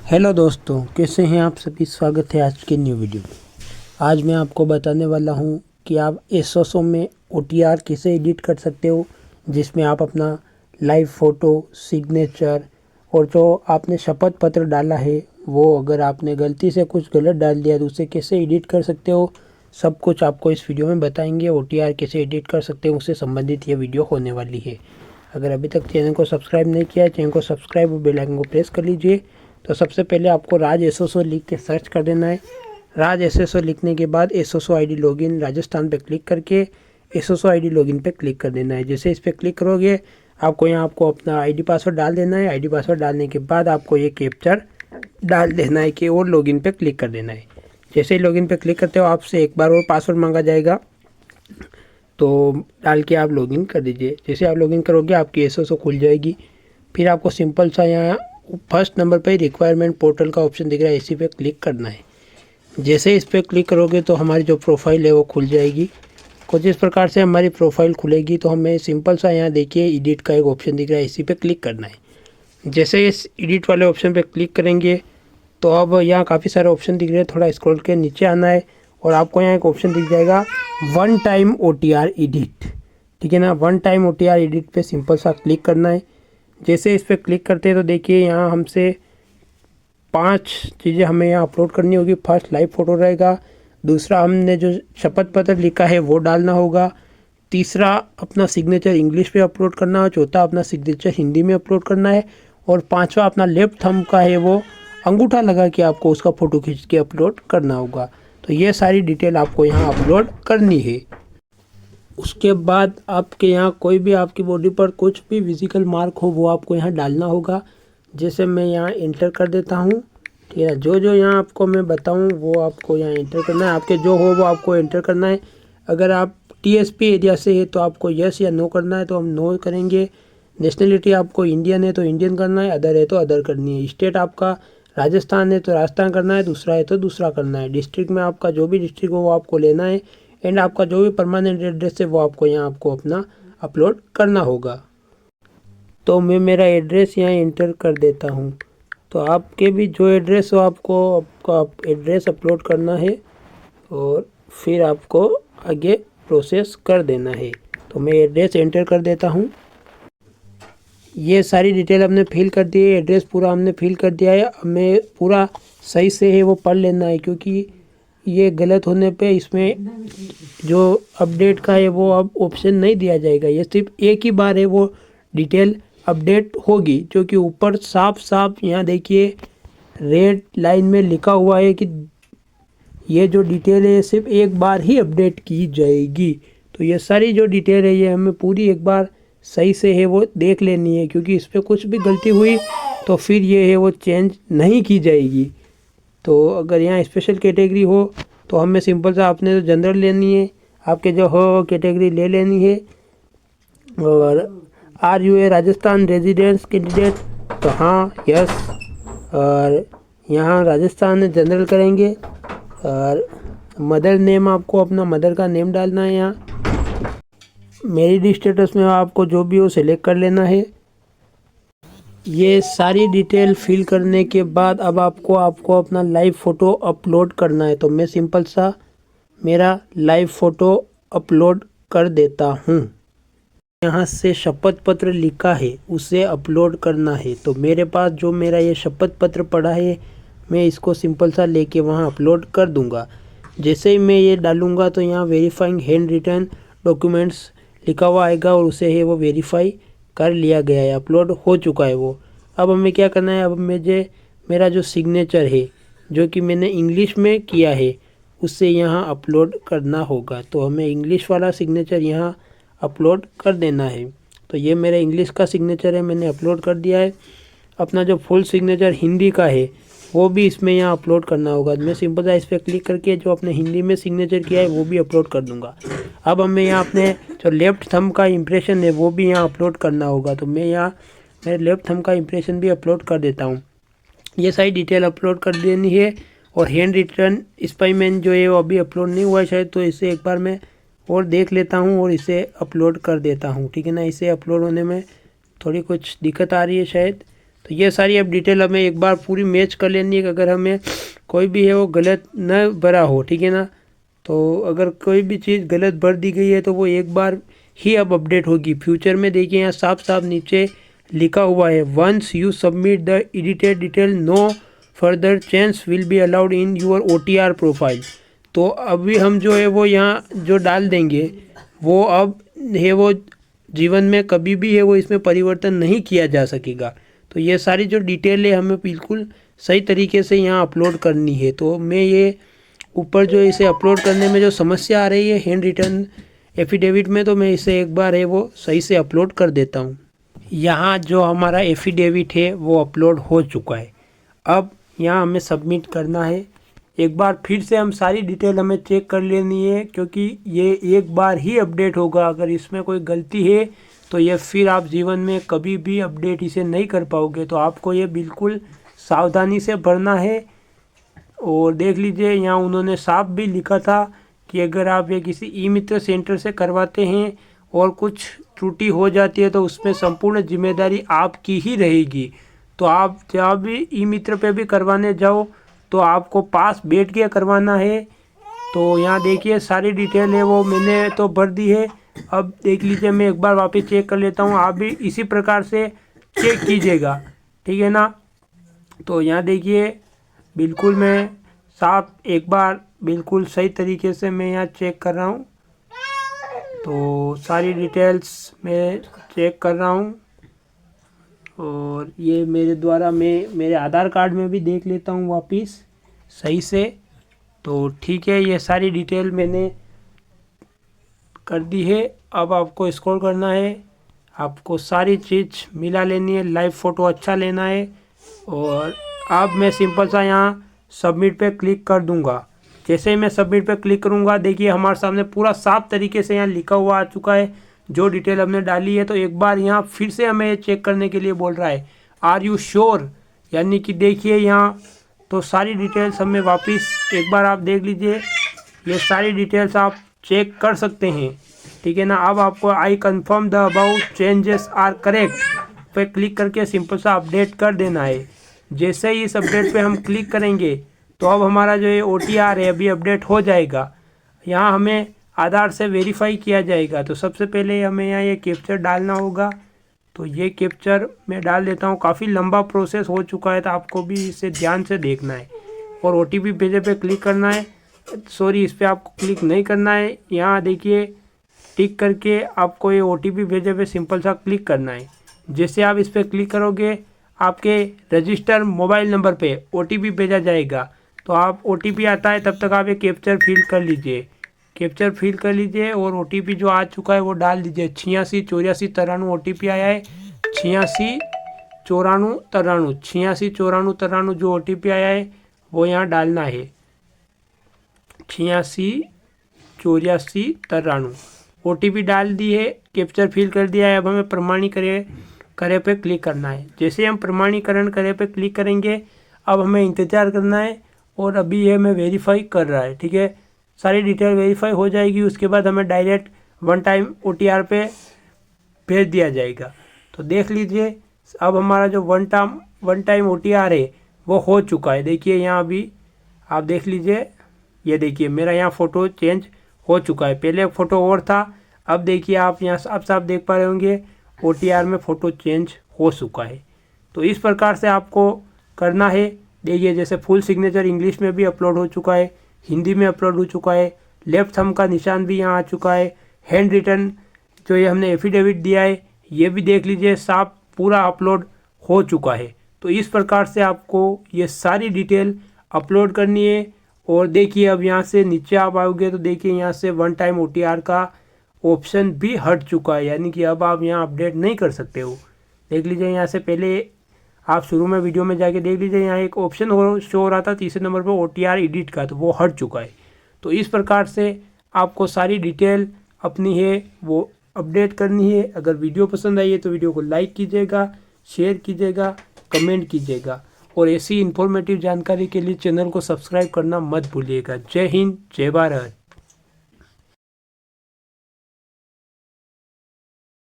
Hello दोस्तों, कैसे हैं आप सभी। स्वागत है आज के न्यू वीडियो में। आज मैं आपको बताने वाला हूं कि आप एसोसो में ओटीआर कैसे एडिट कर सकते हो, जिसमें आप अपना लाइव फ़ोटो, सिग्नेचर और जो आपने शपथ पत्र डाला है वो अगर आपने गलती से कुछ गलत डाल दिया तो उसे कैसे एडिट कर सकते हो, सब कुछ आपको इस वीडियो में बताएंगे। ओटीआर कैसे एडिट कर सकते हो उससे संबंधित ये वीडियो होने वाली है। अगर अभी तक चैनल को सब्सक्राइब नहीं किया है, चैनल को सब्सक्राइब और बेल आइकन को प्रेस कर लीजिए। तो सबसे पहले आपको राज एसोसो लिख के सर्च कर देना है। राज एसोसो लिखने के बाद एसोसो आईडी लॉगिन राजस्थान पे क्लिक करके एसोसो आईडी लॉगिन पे क्लिक कर देना है। जैसे इस पर क्लिक करोगे आपको यहाँ अपना आईडी पासवर्ड डाल देना है। आईडी पासवर्ड डालने के बाद आपको ये कैप्चर डाल देना है कि और लॉगिन पे क्लिक कर देना है। जैसे ही लॉगिन पे क्लिक करते हो आपसे एक बार और पासवर्ड मांगा जाएगा, तो डाल के आप लॉगिन कर दीजिए। जैसे आप लॉगिन करोगे आपकी एसोसो खुल जाएगी। फिर आपको सिंपल सा यहाँ फर्स्ट नंबर पे रिक्वायरमेंट पोर्टल का ऑप्शन दिख रहा है, इसी पे क्लिक करना है। जैसे इस पर क्लिक करोगे तो हमारी जो प्रोफाइल है वो खुल जाएगी। कुछ इस प्रकार से हमारी प्रोफाइल खुलेगी। तो हमें सिंपल सा यहाँ देखिए एडिट का एक ऑप्शन दिख रहा है, इसी पे क्लिक करना है। जैसे इस एडिट वाले ऑप्शन पे क्लिक करेंगे तो अब यहाँ काफ़ी सारे ऑप्शन दिख रहे हैं। थोड़ा स्क्रॉल के नीचे आना है और आपको यहाँ एक ऑप्शन दिख जाएगा वन टाइम ओटीआर एडिट। ठीक है ना, वन टाइम ओटीआर एडिट पे सिंपल सा क्लिक करना है। जैसे इस पर क्लिक करते हैं तो देखिए यहाँ हमसे 5 चीज़ें हमें यहाँ अपलोड करनी होगी। फर्स्ट लाइव फ़ोटो रहेगा, दूसरा हमने जो शपथ पत्र लिखा है वो डालना होगा, तीसरा अपना सिग्नेचर इंग्लिश में अपलोड करना है, चौथा अपना सिग्नेचर हिंदी में अपलोड करना है और पांचवा अपना लेफ्ट थंब का है वो अंगूठा लगा के आपको उसका फ़ोटो खींच के अपलोड करना होगा। तो ये सारी डिटेल आपको यहाँ अपलोड करनी है। उसके बाद आपके यहाँ कोई भी आपकी बॉडी पर कुछ भी फिजिकल मार्क हो वो आपको यहाँ डालना होगा। जैसे मैं यहाँ इंटर कर देता हूँ। ठीक है, जो जो यहाँ आपको मैं बताऊँ वो आपको यहाँ इंटर करना है। आपके जो हो वो आपको इंटर करना है। अगर आप टीएसपी एरिया से है तो आपको यस या नो करना है, तो हम नो करेंगे। नेशनलिटी आपको इंडियन है तो इंडियन करना है, अदर है तो अदर करनी है। स्टेट आपका राजस्थान है तो राजस्थान करना है, दूसरा है तो दूसरा करना है। डिस्ट्रिक्ट में आपका जो भी डिस्ट्रिक्ट हो वो आपको लेना है एंड आपका जो भी परमानेंट एड्रेस है वो आपको यहाँ अपना अपलोड करना होगा। तो मैं मेरा एड्रेस यहाँ इंटर कर देता हूँ। तो आपके भी जो एड्रेस हो आपको आपका एड्रेस अपलोड करना है और फिर आपको आगे प्रोसेस कर देना है। तो मैं एड्रेस एंटर कर देता हूँ। ये सारी डिटेल हमने फिल कर दी है, एड्रेस पूरा हमने फिल कर दिया है। हमें पूरा सही से है वो पढ़ लेना है, क्योंकि ये गलत होने पे इसमें जो अपडेट का है वो अब ऑप्शन नहीं दिया जाएगा। ये सिर्फ एक ही बार है वो डिटेल अपडेट होगी, जो कि ऊपर साफ साफ यहाँ देखिए रेड लाइन में लिखा हुआ है कि ये जो डिटेल है सिर्फ एक बार ही अपडेट की जाएगी। तो ये सारी जो डिटेल है ये हमें पूरी एक बार सही से है वो देख लेनी है, क्योंकि इस पर कुछ भी गलती हुई तो फिर ये है वो चेंज नहीं की जाएगी। तो अगर यहाँ स्पेशल कैटेगरी हो तो हमें सिंपल सा आपने तो जनरल लेनी है, आपके जो हो कैटेगरी ले लेनी है। और are you a Rajasthan residence candidate, तो हाँ यस, और यहाँ राजस्थान जनरल करेंगे। और मदर नेम आपको अपना मदर का नेम डालना है। यहाँ मैरिड स्टेटस में आपको जो भी हो सिलेक्ट कर लेना है। ये सारी डिटेल फिल करने के बाद अब आपको अपना लाइव फ़ोटो अपलोड करना है। तो मैं सिंपल सा मेरा लाइव फ़ोटो अपलोड कर देता हूँ। यहाँ से शपथ पत्र लिखा है उसे अपलोड करना है। तो मेरे पास जो मेरा ये शपथ पत्र पड़ा है मैं इसको सिंपल सा लेके वहाँ अपलोड कर दूँगा। जैसे ही मैं ये डालूँगा तो यहाँ वेरीफाइंग हैंड रिटन डॉक्यूमेंट्स लिखा हुआ आएगा और उसे है वो वेरीफाई कर लिया गया है, अपलोड हो चुका है वो। अब हमें क्या करना है, अब मुझे मेरा जो सिग्नेचर है जो कि मैंने इंग्लिश में किया है उससे यहाँ अपलोड करना होगा। तो हमें इंग्लिश वाला सिग्नेचर यहाँ अपलोड कर देना है। तो ये मेरा इंग्लिश का सिग्नेचर है, मैंने अपलोड कर दिया है। अपना जो फुल सिग्नेचर हिंदी का है वो भी इसमें यहाँ अपलोड करना होगा। मैं सिंपल सा इस पर क्लिक करके जो अपने हिंदी में सिग्नेचर किया है वो भी अपलोड कर दूंगा। अब हमें यहाँ अपने जो लेफ्ट थंब का इम्प्रेशन है वो भी यहाँ अपलोड करना होगा। तो मैं यहाँ मेरे लेफ्ट थंब का इम्प्रेशन भी अपलोड कर देता हूँ। ये सारी डिटेल अपलोड कर देनी है। और हैंड रिटन स्पाइमेंट जो है वो अभी अपलोड नहीं हुआ है शायद, तो इसे एक बार मैं और देख लेता हूँ और इसे अपलोड कर देता हूँ। ठीक है ना, इसे अपलोड होने में थोड़ी कुछ दिक्कत आ रही है शायद, तो ये सारी अब डिटेल हमें एक बार पूरी मैच कर लेनी है कि अगर हमें कोई भी है वो गलत न भरा हो, ठीक है ना। तो अगर कोई भी चीज़ गलत भर दी गई है तो वो एक बार ही अब अपडेट होगी। फ्यूचर में देखिए यहाँ साफ साफ नीचे लिखा हुआ है, once you submit the edited detail no further change will be allowed in your OTR profile. तो अभी हम जो है वो यहाँ जो डाल देंगे वो अब है वो जीवन में कभी भी है वो इसमें परिवर्तन नहीं किया जा सकेगा। तो ये सारी जो डिटेल है हमें बिल्कुल सही तरीके से यहाँ अपलोड करनी है। तो मैं ये ऊपर जो इसे अपलोड करने में जो समस्या आ रही है हैंड रिटन एफिडेविट में, तो मैं इसे एक बार है वो सही से अपलोड कर देता हूँ। यहाँ जो हमारा एफिडेविट है वो अपलोड हो चुका है। अब यहाँ हमें सबमिट करना है। एक बार फिर से हम सारी डिटेल हमें चेक कर लेनी है, क्योंकि ये एक बार ही अपडेट होगा। अगर इसमें कोई गलती है तो ये फिर आप जीवन में कभी भी अपडेट इसे नहीं कर पाओगे। तो आपको ये बिल्कुल सावधानी से भरना है। और देख लीजिए यहाँ उन्होंने साफ भी लिखा था कि अगर आप ये किसी ई मित्र सेंटर से करवाते हैं और कुछ त्रुटि हो जाती है तो उसमें संपूर्ण जिम्मेदारी आपकी ही रहेगी। तो आप जब भी ई मित्र पे भी करवाने जाओ तो आपको पास बैठ के करवाना है। तो यहाँ देखिए सारी डिटेल है वो मैंने तो भर दी है। अब देख लीजिए मैं एक बार वापस चेक कर लेता हूँ, आप भी इसी प्रकार से चेक कीजिएगा, ठीक है ना। तो यहाँ देखिए बिल्कुल मैं साफ एक बार बिल्कुल सही तरीके से मैं यहाँ चेक कर रहा हूँ। तो सारी डिटेल्स मैं चेक कर रहा हूँ और ये मेरे द्वारा मैं मेरे आधार कार्ड में भी देख लेता हूँ वापस सही से। तो ठीक है, ये सारी डिटेल मैंने कर दी है। अब आपको स्क्रॉल करना है, आपको सारी चीज़ मिला लेनी है, लाइव फ़ोटो अच्छा लेना है। और अब मैं सिंपल सा यहाँ सबमिट पे क्लिक कर दूंगा। जैसे ही मैं सबमिट पे क्लिक करूँगा देखिए हमारे सामने पूरा साफ तरीके से यहाँ लिखा हुआ आ चुका है जो डिटेल हमने डाली है। तो एक बार यहाँ फिर से हमें चेक करने के लिए बोल रहा है, आर यू श्योर, यानी कि देखिए यहाँ तो सारी डिटेल्स हमें वापस एक बार आप देख लीजिए, ये सारी डिटेल्स आप चेक कर सकते हैं, ठीक है ना। अब आपको I confirm the about changes are correct पे क्लिक करके सिंपल सा अपडेट कर देना है। जैसे ही इस अपडेट पे हम क्लिक करेंगे तो अब हमारा जो ये OTR है अभी अपडेट हो जाएगा। यहाँ हमें आधार से वेरीफाई किया जाएगा। तो सबसे पहले हमें यहाँ ये कैप्चर डालना होगा। तो ये कैप्चर मैं डाल देता हूँ। काफ़ी लंबा प्रोसेस हो चुका है तो आपको भी इसे ध्यान से देखना है। और OTP भेजे पे क्लिक करना है, सॉरी इस पर आपको क्लिक नहीं करना है। यहाँ देखिए टिक करके आपको ये OTP भेजे पे सिंपल सा क्लिक करना है। जैसे आप इस पर क्लिक करोगे आपके रजिस्टर मोबाइल नंबर पे OTP भेजा जाएगा। तो आप OTP आता है तब तक आप ये कैप्चर फिल कर लीजिए, कैप्चर फिल कर लीजिए और OTP जो आ चुका है वो डाल दीजिए। 86 84 93 OTP आया है, 86 94 93, 86 94 93 जो OTP आया है वो यहाँ डालना है। 86 84 93 OTP डाल दी है, कैप्चर फिल कर दिया है। अब हमें प्रमाणीकरण करे पे क्लिक करना है। जैसे हम प्रमाणीकरण करे पे क्लिक करेंगे अब हमें इंतज़ार करना है। और अभी ये हमें वेरीफाई कर रहा है, ठीक है। सारी डिटेल वेरीफाई हो जाएगी, उसके बाद हमें डायरेक्ट वन टाइम OTR पे भेज दिया जाएगा। तो देख लीजिए अब हमारा जो वन टाइम OTR है वो हो चुका है। देखिए यहाँ अभी आप देख लीजिए, ये देखिए मेरा यहाँ फ़ोटो चेंज हो चुका है। पहले एक फ़ोटो और था, अब देखिए आप यहाँ साफ देख पा रहे होंगे OTR में फ़ोटो चेंज हो चुका है। तो इस प्रकार से आपको करना है। देखिए जैसे फुल सिग्नेचर इंग्लिश में भी अपलोड हो चुका है, हिंदी में अपलोड हो चुका है, लेफ्ट थंब का निशान भी यहाँ आ चुका है, हैंड रिटन जो ये हमने एफिडेविट दिया है ये भी देख लीजिए साफ पूरा अपलोड हो चुका है। तो इस प्रकार से आपको ये सारी डिटेल अपलोड करनी है। और देखिए अब यहाँ से नीचे आप आओगे तो देखिए यहाँ से वन टाइम OTR का ऑप्शन भी हट चुका है, यानी कि अब आप यहाँ अपडेट नहीं कर सकते हो। देख लीजिए यहाँ से पहले आप शुरू में वीडियो में जाके देख लीजिए, यहाँ एक ऑप्शन शो हो रहा था तीसरे नंबर पर OTR एडिट का, तो वो हट चुका है। तो इस प्रकार से आपको सारी डिटेल अपनी है वो अपडेट करनी है। अगर वीडियो पसंद आई है तो वीडियो को लाइक कीजिएगा, शेयर कीजिएगा, कमेंट कीजिएगा और ऐसी इन्फॉर्मेटिव जानकारी के लिए चैनल को सब्सक्राइब करना मत भूलिएगा। जय हिंद, जय भारत।